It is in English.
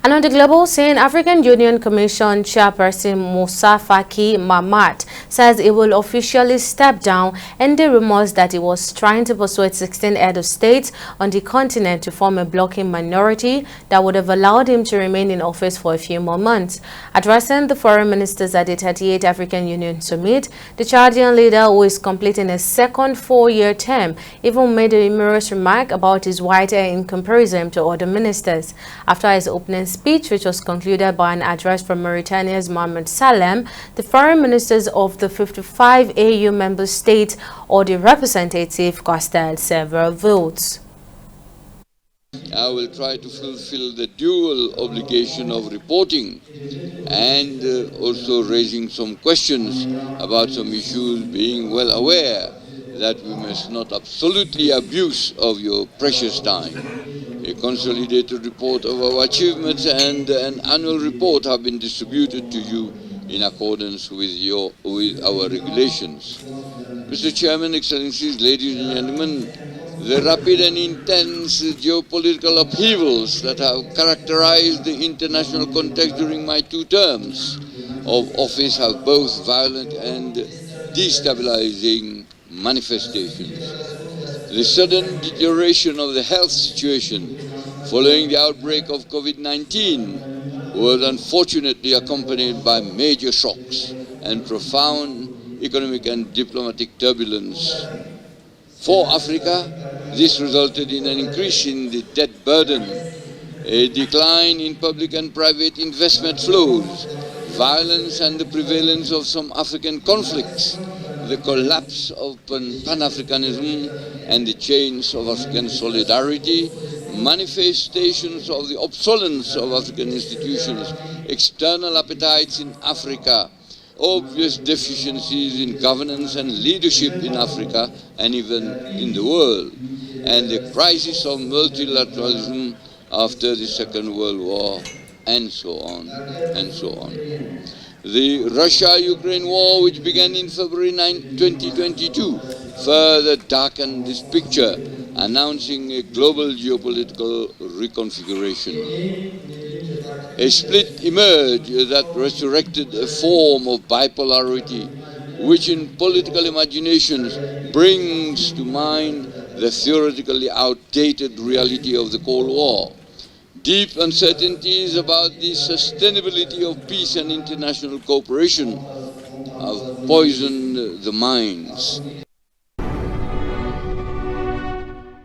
And on the global scene, African Union Commission chairperson Faki says he will officially step down, ending rumors that he was trying to persuade 16 heads of state on the continent to form a blocking minority that would have allowed him to remain in office for a few more months. Addressing the foreign ministers at the 38th African Union Summit, the Chadian leader, who is completing a second four-year term, even made a humorous remark about his white hair in comparison to other ministers. After his opening speech, which was concluded by an address from Mauritania's Mohamed Salem, the foreign ministers of the 55 AU member states or the representative casted several votes. I will try to fulfill the dual obligation of reporting and also raising some questions about some issues, being well aware that we must not absolutely abuse of your precious time. A consolidated report of our achievements and an annual report have been distributed to you in accordance with our regulations. Mr. Chairman, Excellencies, ladies and gentlemen, the rapid and intense geopolitical upheavals that have characterized the international context during my 2 terms of office have both violent and destabilizing manifestations. The sudden deterioration of the health situation following the outbreak of COVID-19 was unfortunately accompanied by major shocks and profound economic and diplomatic turbulence. For Africa, this resulted in an increase in the debt burden, a decline in public and private investment flows, violence and the prevalence of some African conflicts, the collapse of Pan-Africanism and the chains of African solidarity, manifestations of the obsolescence of African institutions, external appetites in Africa, obvious deficiencies in governance and leadership in Africa and even in the world, and the crisis of multilateralism after the Second World War, and so on, and so on. The Russia-Ukraine war, which began in February 2022, further darkened this picture, announcing a global geopolitical reconfiguration. A split emerged that resurrected a form of bipolarity, which in political imaginations brings to mind the theoretically outdated reality of the Cold War. Deep uncertainties about the sustainability of peace and international cooperation have poisoned the minds